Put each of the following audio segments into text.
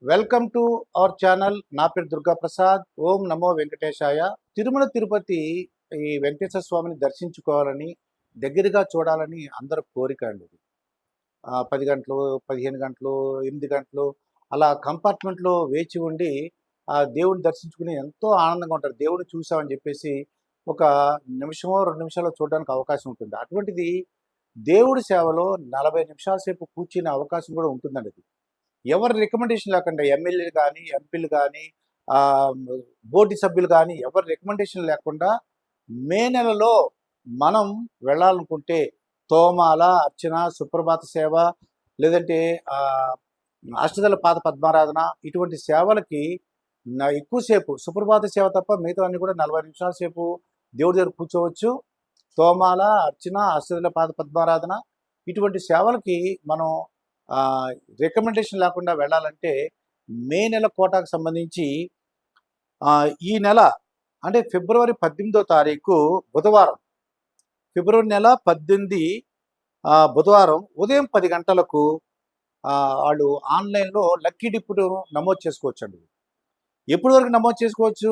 Welcome to our channel. నా పేరు దుర్గా ప్రసాద్. ఓం నమో వెంకటేశాయ. తిరుమల తిరుపతి ఈ వెంకటేశ్వర స్వామిని దర్శించుకోవాలని, దగ్గరగా చూడాలని అందరి కోరిక అండి ఇది. 10 గంటలు, 15 గంటలు, 8 గంటలు అలా కంపార్ట్మెంట్‌లో వేచి ఉండి ఆ దేవుడిని దర్శించుకుని ఎంతో ఆనందంగా ఉంటారు. దేవుడిని చూసామని చెప్పేసి ఒక నిమిషమో, 2 నిమిషాల్లో చూడడానికి అవకాశం ఉంటుంది. అటువంటిది దేవుడి సేవలో 40 నిమిషాల సేపు కూర్చునే అవకాశం కూడా ఉంటుందండి ఇది. ఎవరి రికమెండేషన్ లేకుండా ఎమ్మెల్యేలు కానీ, ఎంపీలు కానీ, ఆహ్, బోర్డు సభ్యులు కానీ ఎవరి రికమెండేషన్ లేకుండా మే నెలలో మనం వెళ్ళాలనుకుంటే తోమాల, అర్చన, సుప్రభాత సేవ లేదంటే ఆహ్, అష్టదళ పాద పద్మారాధన ఇటువంటి సేవలకి ఎక్కువ సేపు సుప్రభాత సేవ తప్ప మిగతావన్నీ కూడా 40 నిమిషాల సేపు దేవుడి దగ్గర కూర్చోవచ్చు. తోమాల, అర్చన, అష్టదళ పాద పద్మారాధన ఇటువంటి సేవలకి మనం ఆహ్, రికమెండేషన్ లేకుండా వెళ్ళాలంటే మే నెల కోటాకు సంబంధించి ఈ నెల అంటే ఫిబ్రవరి 18వ తారీఖు బుధవారం, ఫిబ్రవరి నెల 18 బుధవారం ఉదయం 10 గంటలకు వాళ్ళు ఆన్‌లైన్‌లో లక్కీ డిప్‌ను నమోదు చేసుకోవచ్చండి. ఎప్పటి వరకు నమోదు చేసుకోవచ్చు?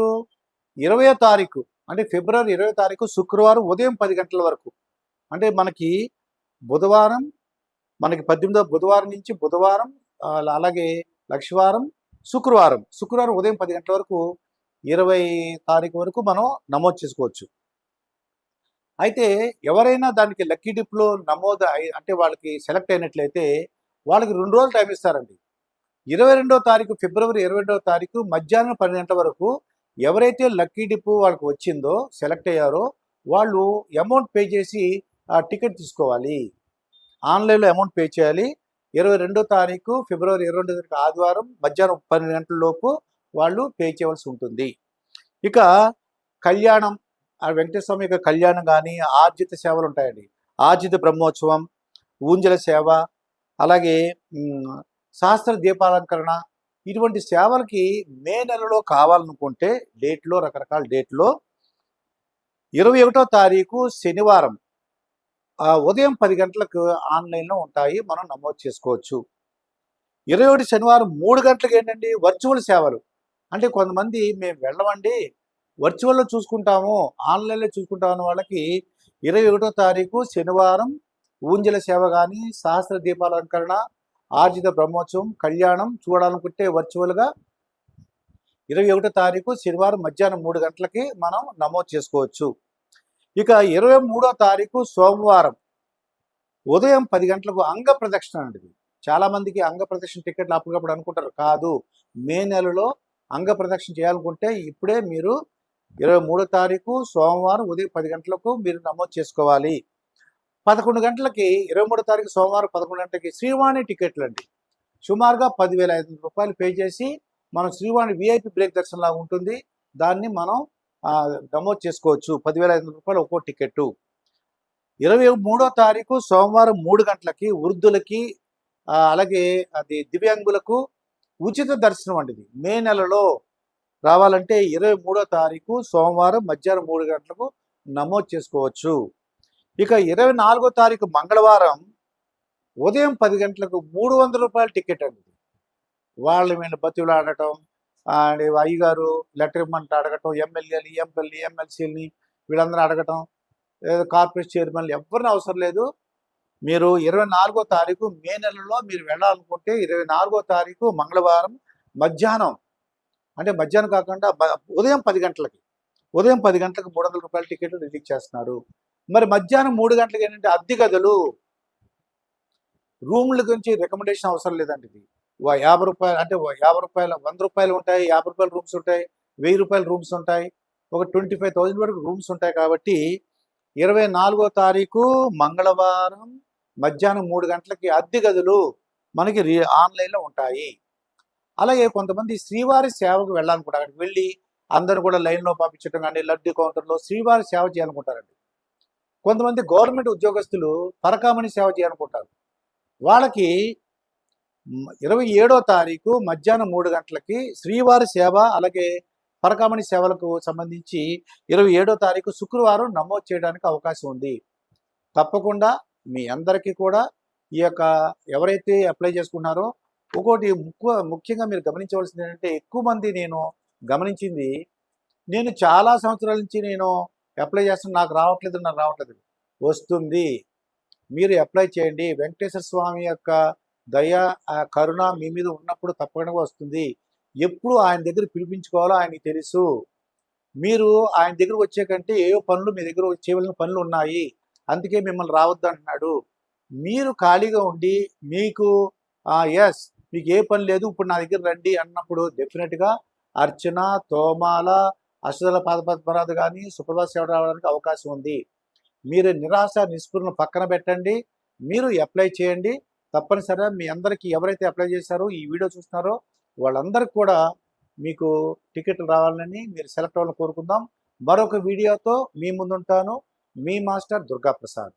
20వ తారీఖు అంటే ఫిబ్రవరి 20వ తారీఖు శుక్రవారం ఉదయం 10 గంటల వరకు. అంటే మనకి బుధవారం మనకి 18వ బుధవారం నుంచి బుధవారం అలాగే లక్షవారం, శుక్రవారం ఉదయం 10 గంటల వరకు 20 తారీఖు వరకు మనం నమోదు చేసుకోవచ్చు. అయితే ఎవరైనా దానికి లక్కీ డిప్‌లో నమోదు అంటే వాళ్ళకి సెలెక్ట్ అయినట్లయితే వాళ్ళకి 2 రోజులు టైం ఇస్తారండి. 22వ తారీఖు ఫిబ్రవరి 22వ తారీఖు మధ్యాహ్నం 12 గంటల వరకు ఎవరైతే లక్కీ డిప్ వాళ్ళకి వచ్చిందో సెలెక్ట్ అయ్యారో వాళ్ళు అమౌంట్ పే చేసి టికెట్ తీసుకోవాలి. ఆన్‌లైన్‌లో అమౌంట్ పే చేయాలి. 22వ తారీఖు ఫిబ్రవరి 22వ తారీఖు ఆదివారం మధ్యాహ్నం 12 గంటల లోపు వాళ్ళు పే చేయవలసి ఉంటుంది. ఇక కళ్యాణం వెంకటేశ్వర స్వామి యొక్క కళ్యాణం కానీ ఆర్జిత సేవలు ఉంటాయండి. ఆర్జిత బ్రహ్మోత్సవం, ఊంజల సేవ, అలాగే శాస్త్ర దీపాలంకరణ ఇటువంటి సేవలకి మే నెలలో కావాలనుకుంటే రకరకాల డేట్లో 21వ తారీఖు శనివారం ఉదయం 10 గంటలకు ఆన్‌లైన్‌లో ఉంటాయి. మనం నమోదు చేసుకోవచ్చు. 21 శనివారం 3 గంటలకు ఏంటండి వర్చువల్ సేవలు. అంటే కొంతమంది మేము వెళ్ళమండి, వర్చువల్‌లో చూసుకుంటాము, ఆన్‌లైన్‌లో చూసుకుంటాం అన్న వాళ్ళకి 21వ తారీఖు శనివారం ఊంజల సేవ కానీ, సహస్ర దీపాలంకరణ, ఆర్జిత బ్రహ్మోత్సవం, కళ్యాణం చూడాలనుకుంటే వర్చువల్‌గా 21వ తారీఖు శనివారం మధ్యాహ్నం 3 గంటలకి మనం నమోదు చేసుకోవచ్చు. ఇక 23వ తారీఖు సోమవారం ఉదయం 10 గంటలకు అంగ ప్రదక్షిణ అండి. చాలా మందికి అంగ ప్రదక్షిణ టికెట్లు అప్పటికప్పుడు అనుకుంటారు. కాదు, మే నెలలో అంగ ప్రదక్షిణ చేయాలనుకుంటే ఇప్పుడే మీరు 23వ తారీఖు సోమవారం ఉదయం 10 గంటలకు మీరు నమోదు చేసుకోవాలి. 11 గంటలకి 23వ తారీఖు సోమవారం 11 గంటలకి శ్రీవాణి టికెట్లు అండి. సుమారుగా 10,500 రూపాయలు పే చేసి మనం శ్రీవాణి విఐపి బ్రేక్ దర్శనం లాగా ఉంటుంది. దాన్ని మనం నమోదు చేసుకోవచ్చు. 10,500 రూపాయలు ఒక్కో టికెట్టు. 23వ తారీఖు సోమవారం 3 గంటలకి వృద్ధులకి అలాగే దివ్యాంగులకు ఉచిత దర్శనం అండి. మే నెలలో రావాలంటే 23వ తారీఖు సోమవారం మధ్యాహ్నం 3 గంటలకు నమోదు చేసుకోవచ్చు. ఇక 24వ తారీఖు మంగళవారం ఉదయం 10 గంటలకు 300 రూపాయల టికెట్ అండి. వాళ్ళ మీద బతిలాడటం, అయ్యగారు లెటర్ ఇమ్మంటే అడగటం, ఎమ్మెల్యేలు, ఎమ్మెల్సీలని వీళ్ళందరూ అడగటం, లేదా కార్పొరేట్ చైర్మన్లు ఎవరిని అవసరం లేదు. మీరు 24వ తారీఖు మే నెలలో మీరు వెళ్ళాలనుకుంటే 24వ తారీఖు మంగళవారం మధ్యాహ్నం అంటే మధ్యాహ్నం కాకుండా ఉదయం 10 గంటలకి 300 రూపాయల టికెట్లు రిలీజ్ చేస్తున్నారు. మరి మధ్యాహ్నం 3 గంటలకి ఏంటంటే అద్దె గదులు, రూముల గురించి రికమెండేషన్ అవసరం లేదండి. ఇది రూ. 50 అంటే రూ. 50 రూ. 100 ఉంటాయి, రూ. 50 రూమ్స్ ఉంటాయి, రూ. 1000 రూమ్స్ ఉంటాయి, ఒక 25,000 వరకు రూమ్స్ ఉంటాయి. కాబట్టి 24వ తారీఖు మంగళవారం మధ్యాహ్నం 3 గంటలకి అద్దె గదులు మనకి ఆన్‌లైన్‌లో ఉంటాయి. అలాగే కొంతమంది శ్రీవారి సేవకు వెళ్ళాలనుకుంటారు. అక్కడికి వెళ్ళి అందరూ కూడా లైన్‌లో పంపించడం కానీ, లడ్డు కౌంటర్‌లో శ్రీవారి సేవ చేయాలనుకుంటారండి. కొంతమంది గవర్నమెంట్ ఉద్యోగస్తులు పరకామణి సేవ చేయాలనుకుంటారు. వాళ్ళకి 27వ తారీఖు మధ్యాహ్నం 3 గంటలకి శ్రీవారి సేవ అలాగే పరకామణి సేవలకు సంబంధించి 27వ తారీఖు శుక్రవారం నమోదు చేయడానికి అవకాశం ఉంది. తప్పకుండా మీ అందరికీ కూడా ఈ యొక్క ఎవరైతే అప్లై చేసుకున్నారో ఇంకోటి ముఖ్యంగా మీరు గమనించవలసింది ఏంటంటే, ఎక్కువ మంది నేను గమనించింది, నేను చాలా సంవత్సరాల నుంచి నేను అప్లై చేస్తున్నా, నాకు రావట్లేదు. వస్తుంది. మీరు అప్లై చేయండి. వెంకటేశ్వర స్వామి యొక్క దయ, కరుణ మీ మీద ఉన్నప్పుడు తప్పకుండా వస్తుంది. ఎప్పుడు ఆయన దగ్గర పిలిపించుకోవాలో ఆయనకి తెలుసు. మీరు ఆయన దగ్గరకు వచ్చే కంటే ఏవో పనులు మీ దగ్గర చేయవలసిన పనులు ఉన్నాయి. అందుకే మిమ్మల్ని రావద్దంటున్నాడు. మీరు ఖాళీగా ఉండి మీకు యెస్, మీకు ఏ పని లేదు, ఇప్పుడు నా దగ్గర రండి అన్నప్పుడు డెఫినెట్‌గా అర్చన, తోమాల, అష్టదళ పాదపద్మనాథ గాని, సుప్రభాత సేవ రావడానికి అవకాశం ఉంది. మీరు నిరాశ, నిస్పృహను పక్కన పెట్టండి. మీరు అప్లై చేయండి. తప్పనిసరిగా మీ అందరికీ ఎవరైతే అప్లై చేశారో, ఈ వీడియో చూస్తున్నారో వాళ్ళందరికి కూడా మీకు టికెట్లు రావాలని, మీరు సెలెక్ట్ అవ్వాలని కోరుకుందాం. మరొక వీడియోతో మీ ముందుంటాను. మీ మాస్టర్ దుర్గాప్రసాద్.